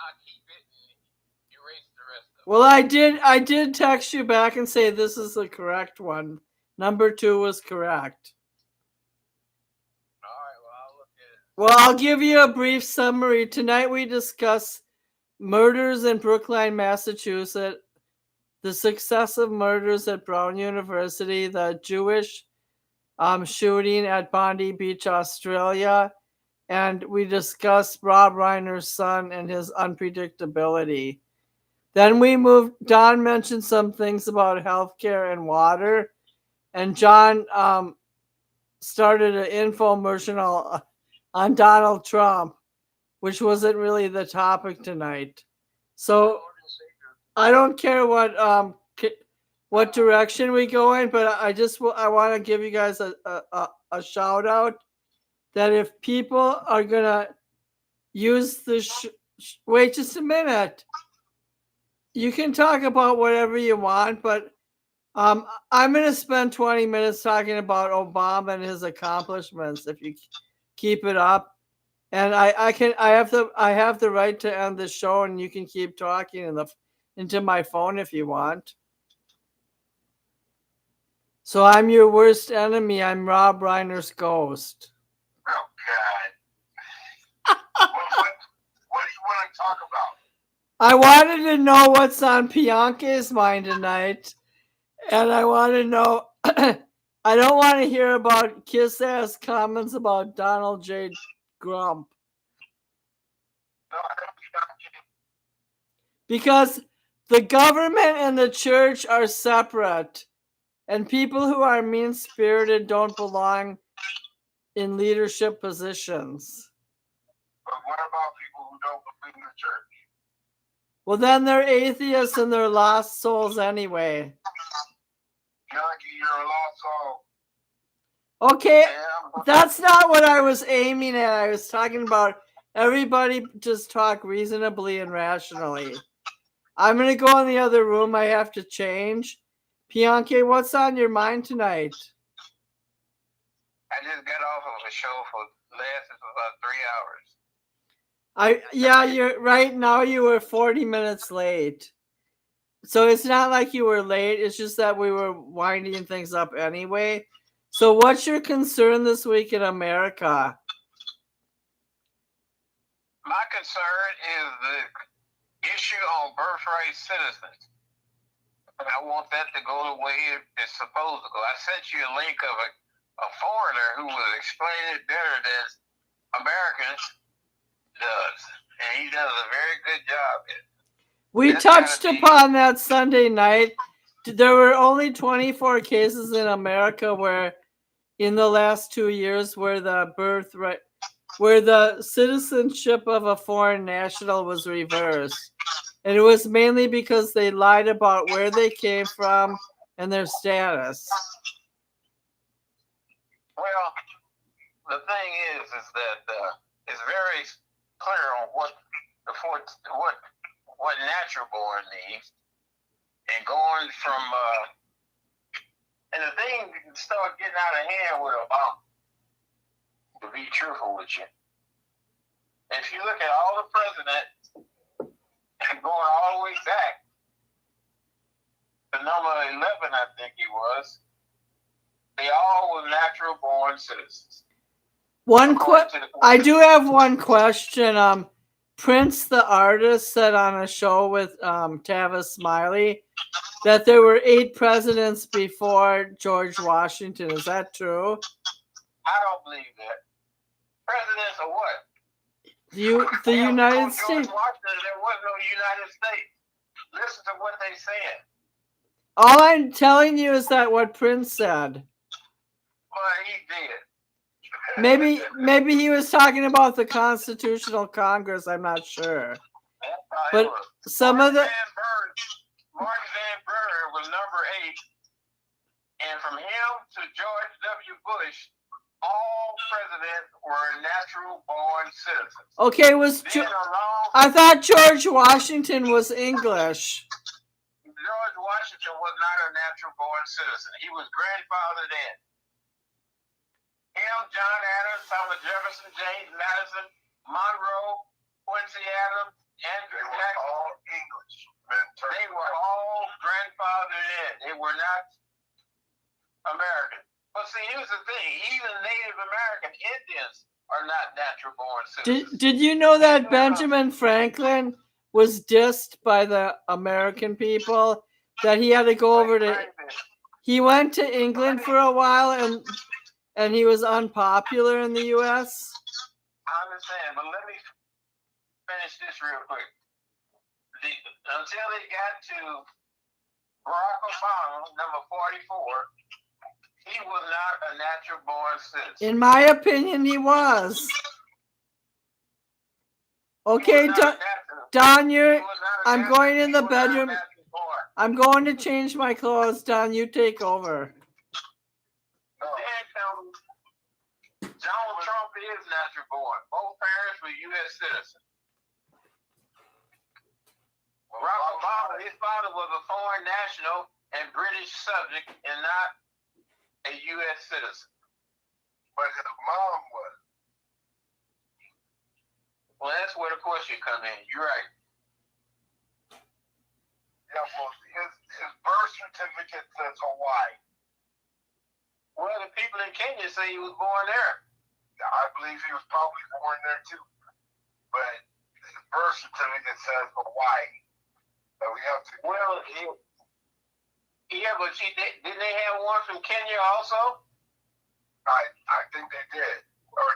I'll keep it and erase the rest of it. Well, I did text you back and say this is the correct one. Number 2 was correct. All right, well, I'll look at it. Well, I'll give you a brief summary. Tonight we discuss murders in Brookline, Massachusetts, the successive murders at Brown University, the Jewish shooting at Bondi Beach, Australia, and we discussed Rob Reiner's son and his unpredictability. Then we moved. Don mentioned some things about healthcare and water, and John started an infomercial on Donald Trump, which wasn't really the topic tonight. So I don't care what direction we go in, but I want to give you guys a shout out that if people are gonna use the wait just a minute, you can talk about whatever you want, but I'm gonna spend 20 minutes talking about Obama and his accomplishments if you keep it up. And I have the right to end the show, and you can keep talking into my phone if you want. So I'm your worst enemy. I'm Rob Reiner's ghost. Oh, God. what do you want to talk about? I wanted to know what's on Bianca's mind tonight. And I want to know, I don't want to hear about kiss-ass comments about Donald J. Trump. No, I don't Because the government and the church are separate. And people who are mean-spirited don't belong in leadership positions. But what about people who don't believe in the church? Well, then they're atheists and they're lost souls anyway. Junkie, you're a lost soul. Okay, Yeah, that's not what I was aiming at. I was talking about everybody just talk reasonably and rationally. I'm going to go in the other room. I have to change. Bianca, what's on your mind tonight? I just got off of a show for lasted for about 3 hours. You're right now. You were 40 minutes late, so it's not like you were late. It's just that we were winding things up anyway. So, what's your concern this week in America? My concern is the issue on birthright citizens. I want that to go the way it's supposed to go. I sent you a link of a foreigner who was explaining it better than Americans does. And he does a very good job. We touched upon that Sunday night. There were only 24 cases in America where in the last 2 years where the citizenship of a foreign national was reversed. And it was mainly because they lied about where they came from and their status. Well, the thing is that it's very clear on what natural born needs, and going from and the thing started getting out of hand with Obama. To be truthful with you, if you look at all the presidents going all the way back to number 11, I think he was, they all were natural born citizens. I do have one question. Prince the artist said on a show with Tavis Smiley that there were 8 presidents before George Washington. Is that true? I don't believe that. Presidents of what? The United States. George Washington, there was no United States. Listen to what they said. All I'm telling you is that what Prince said. Well, he did. Maybe he was talking about the Constitutional Congress. I'm not sure. But some of the Martin Van Buren was number 8, and from him to George W. Bush, all presidents were natural-born citizens. Okay, I thought George Washington was English. George Washington was not a natural-born citizen. He was grandfathered in. Him, John Adams, Thomas Jefferson, James Madison, Monroe, Quincy Adams, Andrew They were Jackson. all English. They were all grandfathered in. They were not American. But see, here's the thing. Even Native American Indians are not natural born citizens. Did you know that Benjamin Franklin was dissed by the American people? That he had to go over to... He went to England for a while and he was unpopular in the U.S. I understand, but let me finish this real quick. Until they got to Barack Obama, number 44, he was not a natural born citizen. In my opinion, he was. Okay, Don, I'm going in the bedroom. I'm going to change my clothes. Don, you take over. Donald Trump is natural born. Both parents were U.S. citizens. Barack Obama, his father was a foreign national and British subject and not a U.S. citizen. But his mom was. Well, that's where the question comes in. You're right. Yeah, well, his birth certificate says Hawaii. Well, the people in Kenya say he was born there. I believe he was probably born there too. But his birth certificate says Hawaii. So we have to. Well, yeah, but didn't they have one from Kenya also? I think they did. Or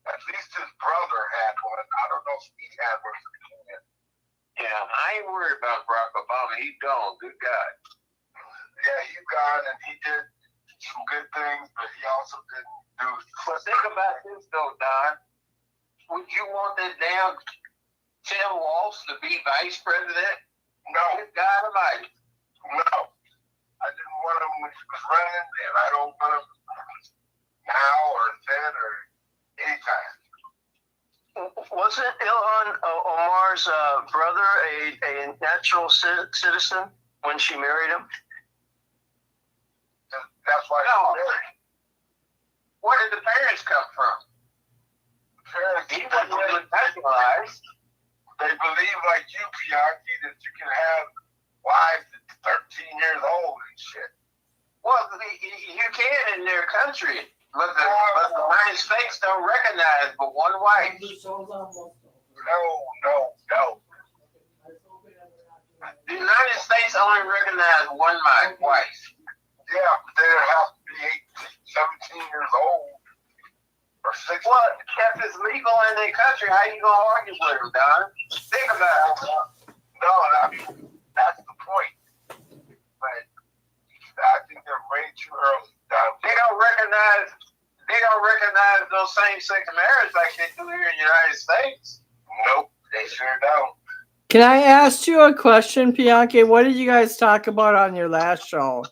at least his brother had one. I don't know if he had one from Kenya. Yeah, I ain't worried about Barack Obama. He's gone. Good God. Yeah, he's gone, and he did some good things, but he also didn't do. But think about this, though, Don. Would you want that damn Tim Walz to be vice president? No. Good God Almighty. No. I didn't want him when he was running, and I don't want him now or then or anytime. Wasn't Ilhan Omar's brother a natural citizen when she married him? That's why No. she married. Where did the parents come from? He wasn't really naturalized. They believe, like you, Pianki, that you can have wives at 13 years old and shit. Well, you can in their country, but the United States don't recognize but one wife. No. The United States only recognizes one wife. Yeah, but they have to be 18, 17 years old or 16. Well, if it's legal in their country, how you gonna argue with them, Don? Think about it. No, I mean, that's the point. But I think they're way too early. They don't recognize those same-sex marriages like they do here in the United States. Nope, they sure don't. Can I ask you a question, Pianki? What did you guys talk about on your last show?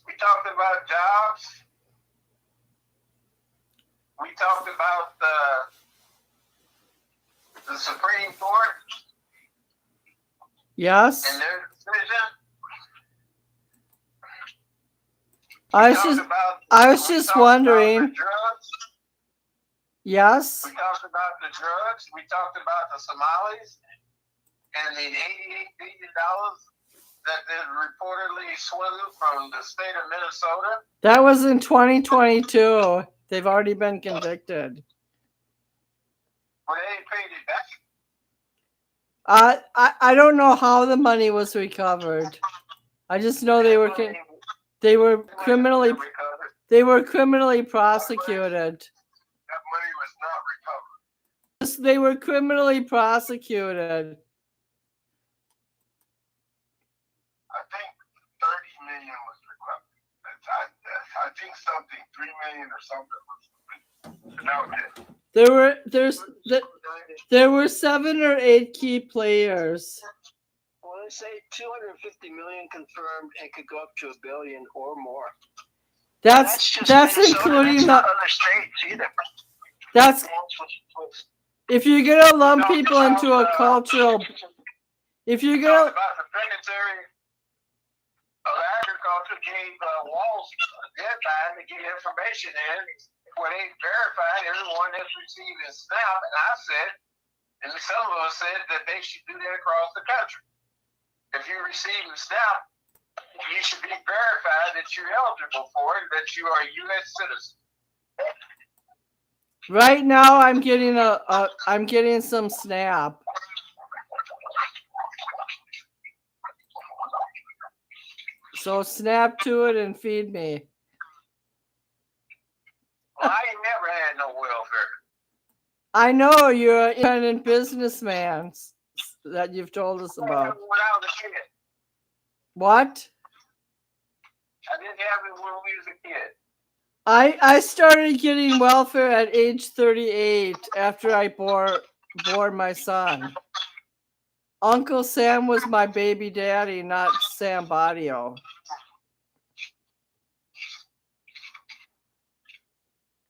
We talked about jobs. We talked about the Supreme Court Yes? and their decision. I was just wondering. Yes? We talked about the drugs. We talked about the Somalis and the $88 billion that they reportedly swindled from the state of Minnesota. That was in 2022. They've already been convicted. Well, they ain't paid it back. I don't know how the money was recovered. I just know they were criminally prosecuted. That money was not recovered. They were criminally prosecuted. I think 30 million was recovered. I think something 3 million or something was. No, there were 7 or 8 key players. Well, they say 250 million confirmed and could go up to $1 billion or more. That's including the other states either. That's if you're gonna lump people into a cultural. If you're gonna. About the Secretary of Agriculture gave Walz a deadline to get information in Well, they verified everyone that's receiving SNAP, and I said, and some of us said that they should do that across the country. If you're receiving SNAP, you should be verified that you're eligible for it, that you are a U.S. citizen. Right now, I'm getting some SNAP. So snap to it and feed me. Well, I ain't never had no welfare. I know you're an independent businessman that you've told us I had about. it when I was a kid. What? I didn't have it when we was a kid. I started getting welfare at age 38 after I bore my son. Uncle Sam was my baby daddy, not Sam Badio.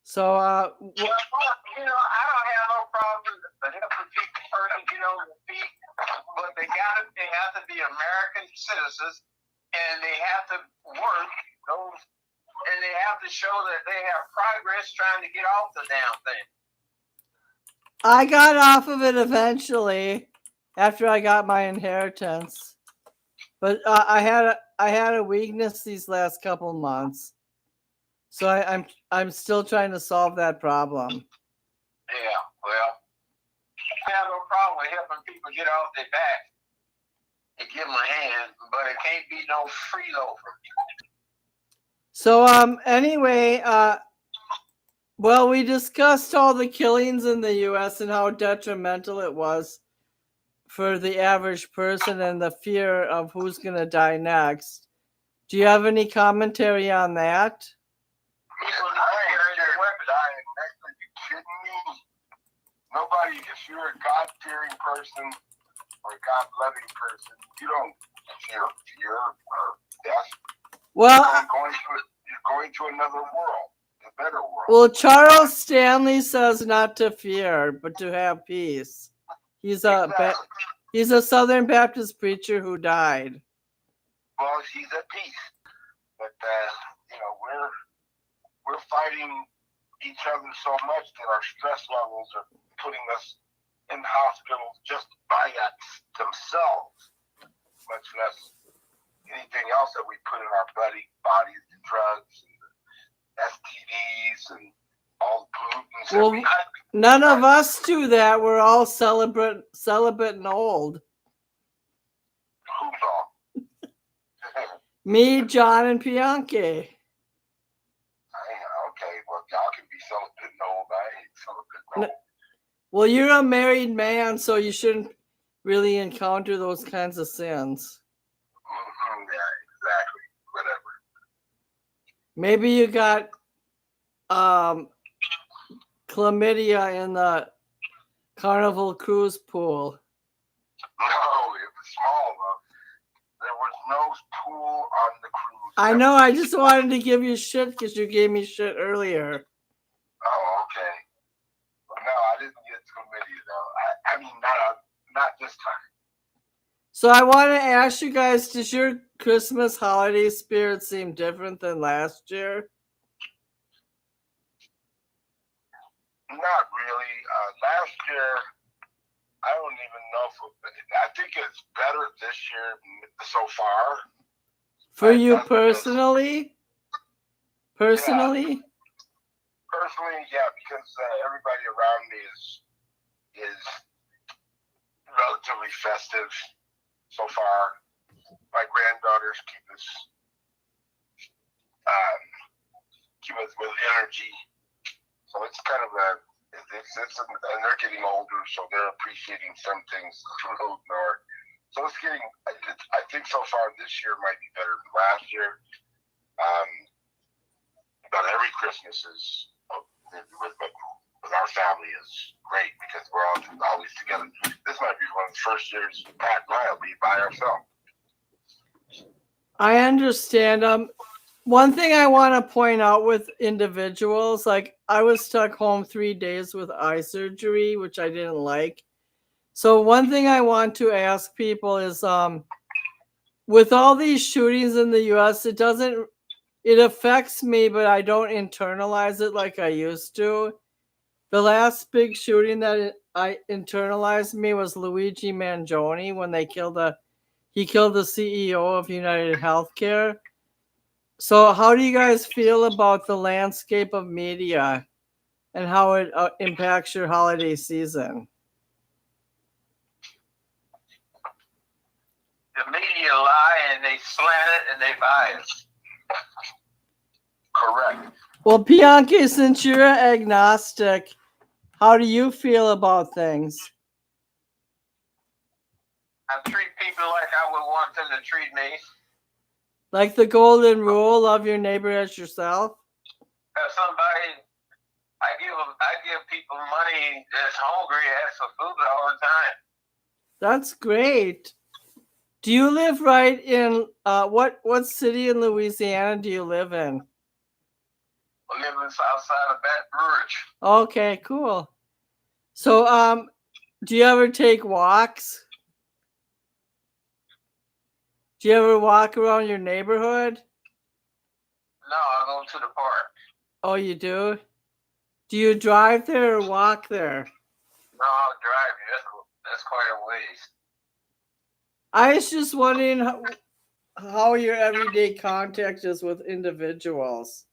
So, Well, I don't have no problem with helping people person get on their feet, but they have to be American citizens, and they have to work and they have to show that they have progress trying to get off the damn thing. I got off of it eventually after I got my inheritance, but I had a weakness these last couple months, so I'm still trying to solve that problem. Yeah, well, I have no problem with helping people get off their back and give them a hand, but it can't be no freeloader. So anyway, well, we discussed all the killings in the U.S. and how detrimental it was for the average person and the fear of who's going to die next. Do you have any commentary on that? People dying, are you kidding me? Nobody, if you're a God-fearing person or a God-loving person, you don't fear or death. Well, You're going to another world, a better world. Well, Charles Stanley says not to fear, but to have peace. He's a Southern Baptist preacher who died. Well, he's at peace, but we're fighting each other so much that our stress levels are putting us in hospitals just by themselves, much less anything else that we put in our bodies, the drugs and the STDs and all the pollutants. Well, none of us do that. We're all celibate and old. Who's all? Me, John, and Bianchi. Okay, well, y'all can be celibate and old. I ain't celibate and old. Well, you're a married man, so you shouldn't really encounter those kinds of sins. Yeah, exactly. Whatever. Maybe you got chlamydia in the Carnival cruise pool. No, it was small though. There was no pool on the cruise. I know. I just wanted to give you shit because you gave me shit earlier. Oh, okay. Well, no, I didn't get chlamydia though. I mean, not this time. So I want to ask you guys, does your Christmas holiday spirit seem different than last year? Not really. Last year, I don't even know I think it's better this year so far. For you personally? Personally? Personally, yeah, because everybody around me is relatively festive so far. My granddaughters keep us with energy. So it's kind of and they're getting older, so they're appreciating some things a little more. So it's getting, I think so far this year might be better than last year. But every Christmas with our family is great because we're always together. This might be one of the first years Pat and I will be by ourselves. I understand. One thing I want to point out with individuals, like I was stuck home 3 days with eye surgery, which I didn't like. So one thing I want to ask people is, with all these shootings in the U.S., it doesn't it affects me, but I don't internalize it like I used to. The last big shooting that I internalized me was Luigi Mangione when he killed the CEO of United Healthcare. So how do you guys feel about the landscape of media and how it impacts your holiday season? The media lie and they slant it and they bias. Correct. Well, Bianchi, since you're agnostic, how do you feel about things? I treat people like I would want them to treat me. Like the golden rule, love your neighbor as yourself? If I give people money that's hungry, ask for food all the time. That's great. Do you live right in what city in Louisiana do you live in? I live outside of Baton Rouge. Okay, cool. So do you ever take walks? Do you ever walk around your neighborhood? No, I go to the park. Oh, you do? Do you drive there or walk there? No, I'll drive you. That's quite a ways. I was just wondering how your everyday contact is with individuals.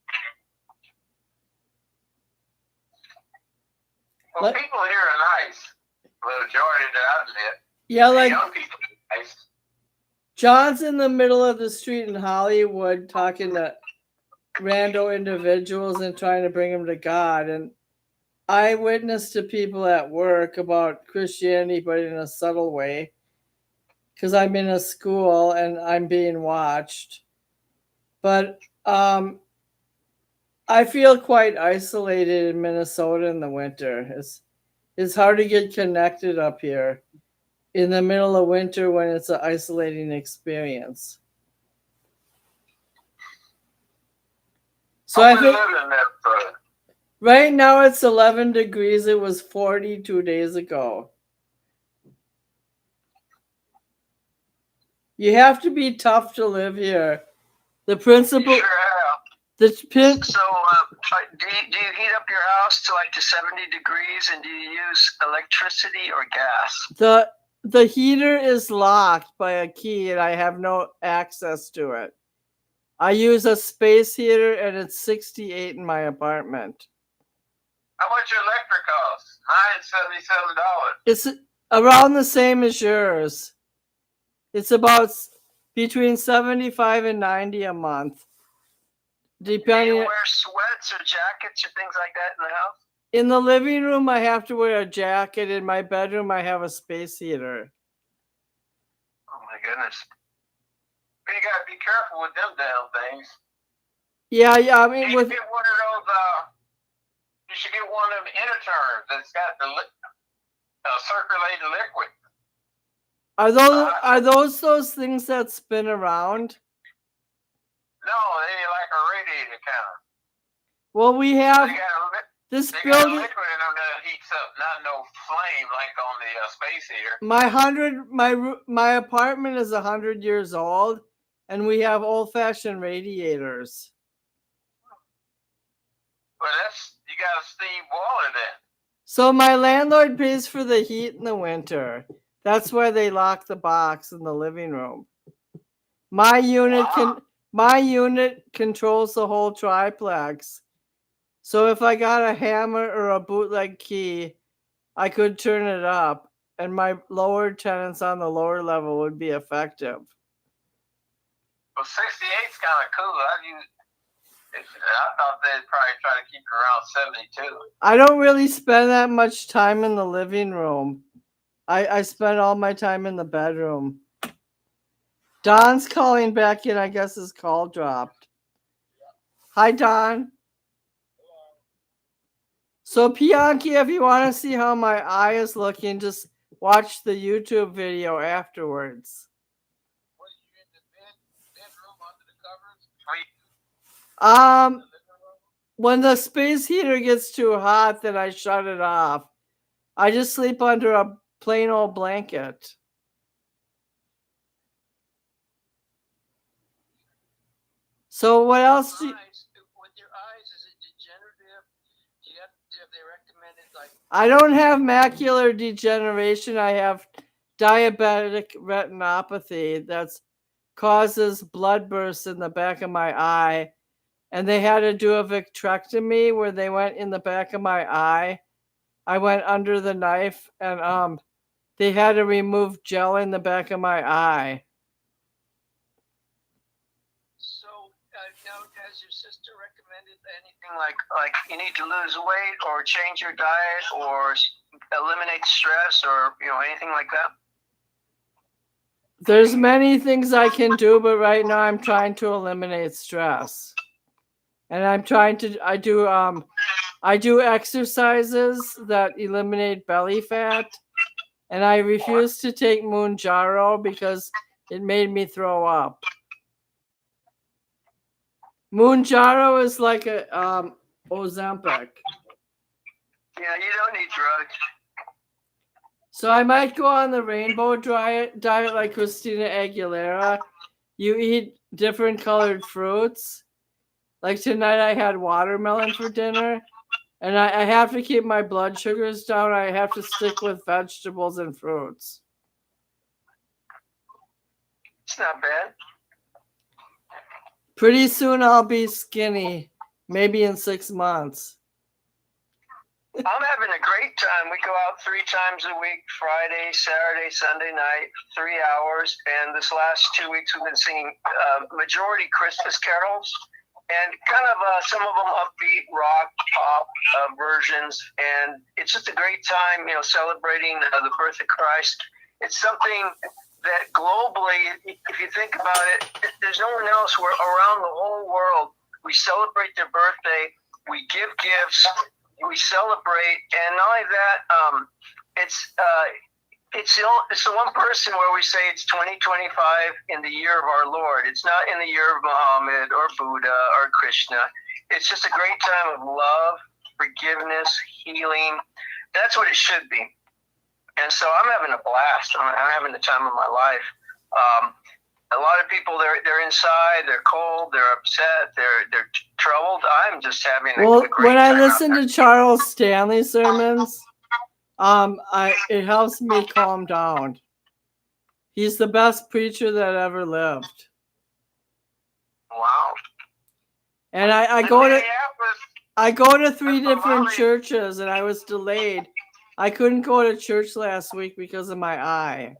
Well, people here are nice. The majority that I've met. Yeah, like young people are nice. John's in the middle of the street in Hollywood talking to rando individuals and trying to bring them to God. And I witnessed to people at work about Christianity, but in a subtle way, because I'm in a school and I'm being watched. But I feel quite isolated in Minnesota in the winter. It's hard to get connected up here in the middle of winter when it's an isolating experience. So I think right now it's 11 degrees. It was 40 2 days ago. You have to be tough to live here. The principal. Sure have. So, do you heat up your house to like to 70 degrees, and do you use electricity or gas? The heater is locked by a key, and I have no access to it. I use a space heater, and it's $68 in my apartment. How much your electric costs? $977. It's around the same as yours. It's about between $75 and $90 a month. Depending. Do you wear sweats or jackets or things like that in the house? In the living room, I have to wear a jacket. In my bedroom, I have a space heater. Oh my goodness! But you gotta be careful with them damn things. Yeah. I mean, you should get one of those. You should get one of them interturns that's got the circulating liquid. Are those things that spin around? No, they like a radiator kind of. Well, we have this they building. Got liquid in them that heats up, not no flame like on the space heater. My apartment is 100 years old, and we have old-fashioned radiators. But you got a steam boiler then. So my landlord pays for the heat in the winter. That's why they lock the box in the living room. My unit controls the whole triplex. So if I got a hammer or a bootleg key, I could turn it up, and my lower tenants on the lower level would be effective. Well, 68's kind of cool. I thought they'd probably try to keep it around 72. I don't really spend that much time in the living room. I spend all my time in the bedroom. Don's calling back in. I guess his call dropped. Hi, Don. So, Bianchi, if you want to see how my eye is looking, just watch the YouTube video afterwards. What, you in the bedroom under the covers? When the space heater gets too hot, then I shut it off. I just sleep under a plain old blanket. So what else do you, with your eyes, is it degenerative? Have they recommended like? I don't have macular degeneration. I have diabetic retinopathy that causes blood bursts in the back of my eye. And they had to do a vitrectomy where they went in the back of my eye. I went under the knife and they had to remove gel in the back of my eye. So now, has your sister recommended anything like you need to lose weight or change your diet or eliminate stress or anything like that? There's many things I can do, but right now I'm trying to eliminate stress. And I'm trying to I do exercises that eliminate belly fat, and I refuse to take Mounjaro because it made me throw up. Mounjaro is like a Ozempic. Yeah, you don't need drugs. So I might go on the rainbow diet like Christina Aguilera. You eat different colored fruits. Like tonight I had watermelon for dinner. And I have to keep my blood sugars down. I have to stick with vegetables and fruits. It's not bad. Pretty soon I'll be skinny. Maybe in 6 months. I'm having a great time. We go out 3 times a week, Friday, Saturday, Sunday night, 3 hours. And this last 2 weeks we've been singing majority Christmas carols. And kind of some of them upbeat rock, pop versions. And it's just a great time, celebrating the birth of Christ. It's something that globally, if you think about it, there's no one else where around the whole world we celebrate their birthday, we give gifts, we celebrate, and not only that, it's the one person where we say it's 2025 in the year of our Lord. It's not in the year of Muhammad or Buddha or Krishna. It's just a great time of love, forgiveness, healing. That's what it should be. And so I'm having a blast. I'm having the time of my life. A lot of people, they're inside, they're cold, they're upset, they're troubled. I'm just having a great time. When I listen to Charles Stanley sermons, it helps me calm down. He's the best preacher that ever lived. Wow. And I go to 3 different churches, and I was delayed. I couldn't go to church last week because of my eye.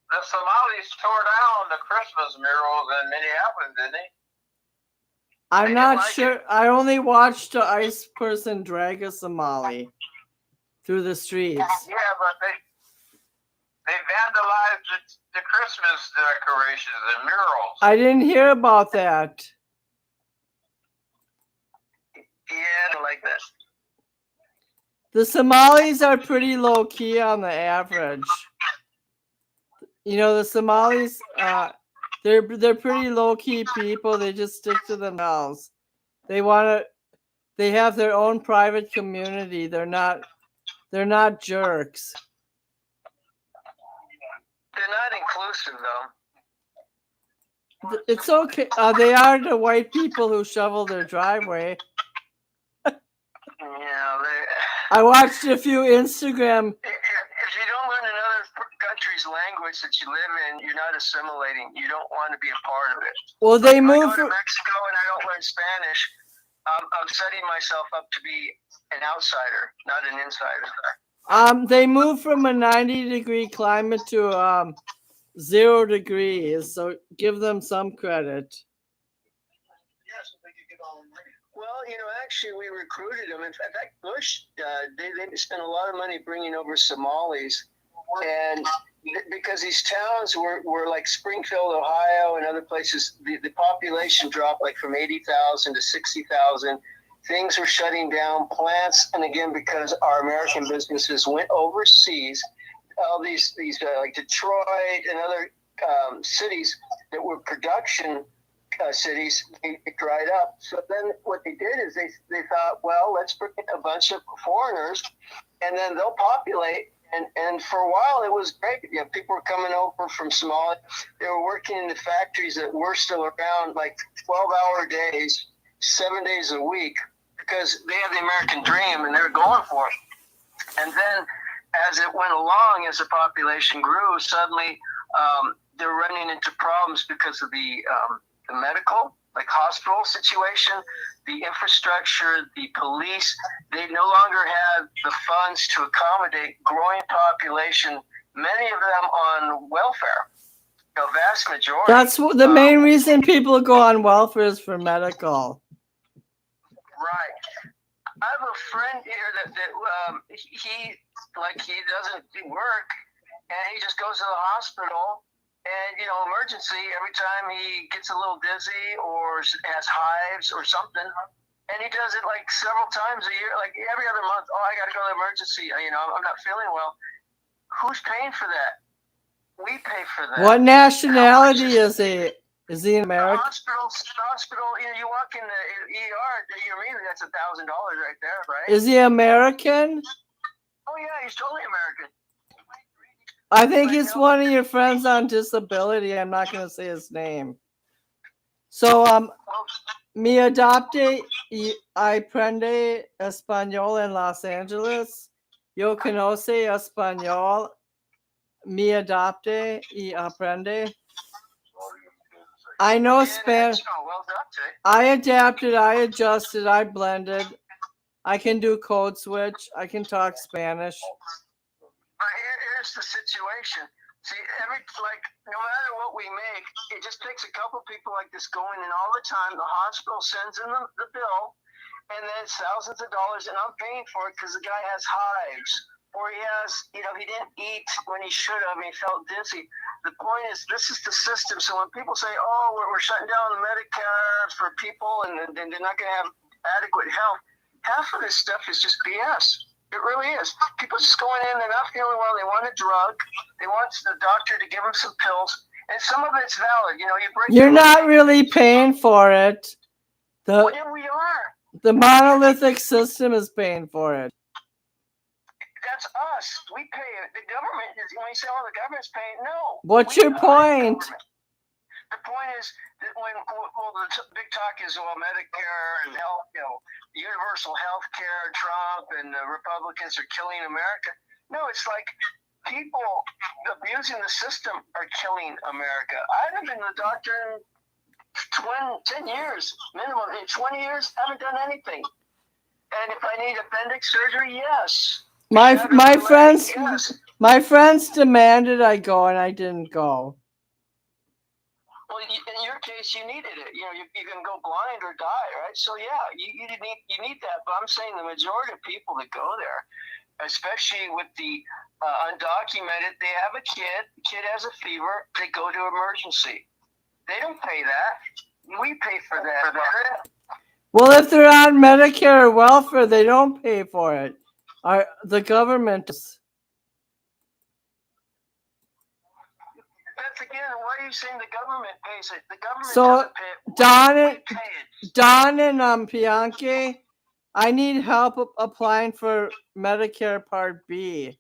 The Somalis tore down the Christmas murals in Minneapolis, didn't they? I'm not sure. I only watched an ICE person drag a Somali through the streets. Yeah, but they vandalized the Christmas decorations and murals. I didn't hear about that. Yeah, I don't like that. The Somalis are pretty low key on the average. The Somalis, they're pretty low key people. They just stick to themselves. They have their own private community. They're not jerks. They're not inclusive though. It's okay. They are the white people who shovel their driveway. Yeah, I watched a few Instagram. If you don't learn another country's language that you live in, you're not assimilating. You don't want to be a part of it. Well, they if move I go to Mexico and I don't learn Spanish, I'm setting myself up to be an outsider, not an insider. They move from a 90-degree climate to 0 degrees, so give them some credit. Well, actually, we recruited them. In fact, Bush, they spent a lot of money bringing over Somalis, and because these towns were like Springfield, Ohio, and other places, the population dropped like from 80,000 to 60,000. Things were shutting down, plants, and again, because our American businesses went overseas, all these like Detroit and other cities that were production cities, they dried up. So then what they did is they thought, well, let's bring in a bunch of foreigners, and then they'll populate, And for a while, it was great. You know, people were coming over from Somalia. They were working in the factories that were still around, like 12-hour days, 7 days a week, because they had the American dream and they were going for it. And then as it went along, as the population grew, suddenly they're running into problems because of the medical, like hospital situation, the infrastructure, the police. They no longer have the funds to accommodate growing population, many of them on welfare, a vast majority. That's the main reason people go on welfare is for medical. Right. I have a friend here that he doesn't work, and he just goes to the hospital, and emergency every time he gets a little dizzy or has hives or something, and he does it like several times a year, like every other month. Oh, I got to go to the emergency. I'm not feeling well. Who's paying for that? We pay for that. What nationality is he? Is he American? Hospital. You walk in the ER. That's $1,000 right there, right? Is he American? Oh yeah, he's totally American. I think he's one of your friends on disability. I'm not going to say his name. So, mi adopte y aprende español en Los Angeles. Yo conoce español. Mi adopte y aprende. I know Spanish. I adapted, I adjusted, I blended. I can do code switch. I can talk Spanish. Here's the situation. See, no matter what we make, it just takes a couple people like this going in all the time. The hospital sends in the bill, and then it's thousands of dollars, and I'm paying for it because the guy has hives, or he has, he didn't eat when he should have, and he felt dizzy. The point is, this is the system. So when people say, oh, we're shutting down the Medicare for people, and they're not going to have adequate health, half of this stuff is just BS. It really is. People just going in, they're not feeling well, they want a drug, they want the doctor to give them some pills, and some of it's valid. You're not really paying for it. Whatever we are. The monolithic system is paying for it. That's us. We pay it. The government is, when you say, oh, the government's paying, no. What's your point? The point is that the big talk is, Medicare and health, universal health care, Trump and the Republicans are killing America. No, it's like people abusing the system are killing America. I haven't been to the doctor in 10 years, minimum. In 20 years, haven't done anything. And if I need appendix surgery, yes. My friends demanded I go, and I didn't go. Well, in your case, you needed it. You can go blind or die, right? So yeah, you need that. But I'm saying the majority of people that go there, especially with the undocumented, they have a kid. The kid has a fever. They go to emergency. They don't pay that. We pay for that. Well, if they're on Medicare or welfare, they don't pay for it. The government does. That's again, why are you saying the government pays it? The government doesn't pay it. Don and Bianchi, I need help applying for Medicare Part B.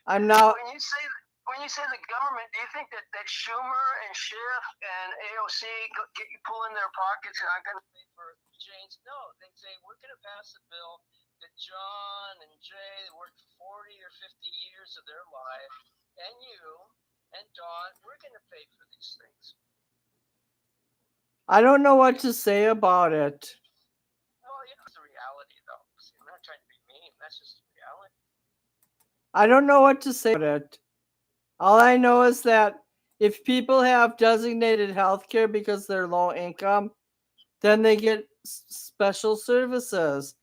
I'm now. When you say the government, do you think that Schumer and Schiff and AOC get you pull in their pockets and I'm going to pay for change? No, they say we're going to pass a bill that John and Jay worked 40 or 50 years of their life, and you and Dawn, we're going to pay for these things. I don't know what to say about it. Well, it's the reality, though. See, I'm not trying to be mean. That's just the reality. I don't know what to say about it. All I know is that if people have designated health care because they're low income, then they get special services.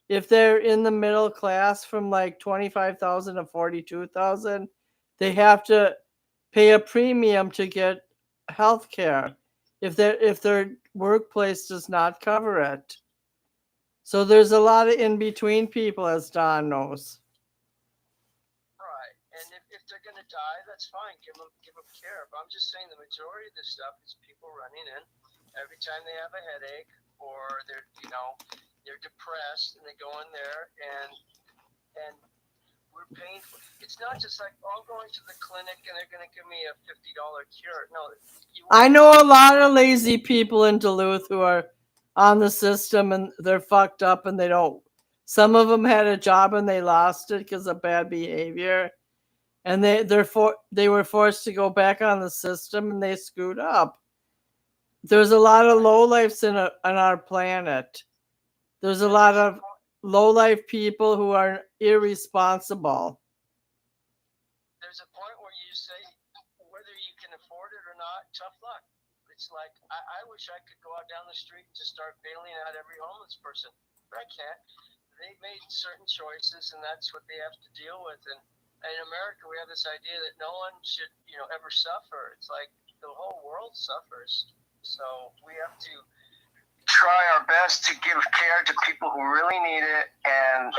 If they're in the middle class from like 25,000 to 42,000, they have to pay a premium to get health care if their workplace does not cover it. So there's a lot of in-between people, as Don knows. Right. And if they're going to die, that's fine. Give them care. But I'm just saying the majority of this stuff is people running in every time they have a headache or they're depressed and they go in there and we're paying for. It's not just like, oh, I'm going to the clinic and they're going to give me a $50 cure. No, I know a lot of lazy people in Duluth who are on the system and they're fucked up and they don't. Some of them had a job and they lost it because of bad behavior, and they were forced to go back on the system and they screwed up. There's a lot of lowlifes on our planet. There's a lot of lowlife people who are irresponsible. There's a point where you say, whether you can afford it or not, tough luck. It's like, I wish I could go out down the street and just start bailing out every homeless person, but I can't. They made certain choices, and that's what they have to deal with. And in America, we have this idea that no one should, ever suffer. It's like the whole world suffers. So we have to try our best to give care to people who really need it and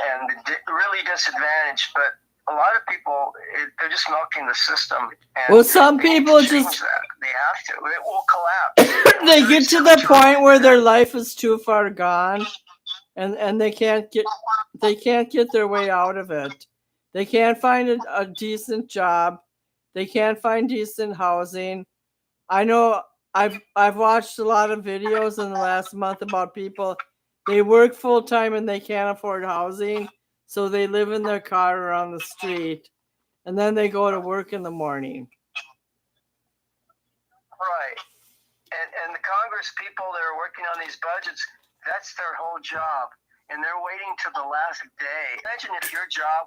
really disadvantaged. But a lot of people, they're just milking the system. And well, some people just they have to. It will collapse. They get to the point where their life is too far gone, and they can't get their way out of it. They can't find a decent job. They can't find decent housing. I know I've watched a lot of videos in the last month about people. They work full time and they can't afford housing, so they live in their car around the street, and then they go to work in the morning. Right. And the Congress people that are working on these budgets, that's their whole job. And they're waiting to the last day. Imagine if your job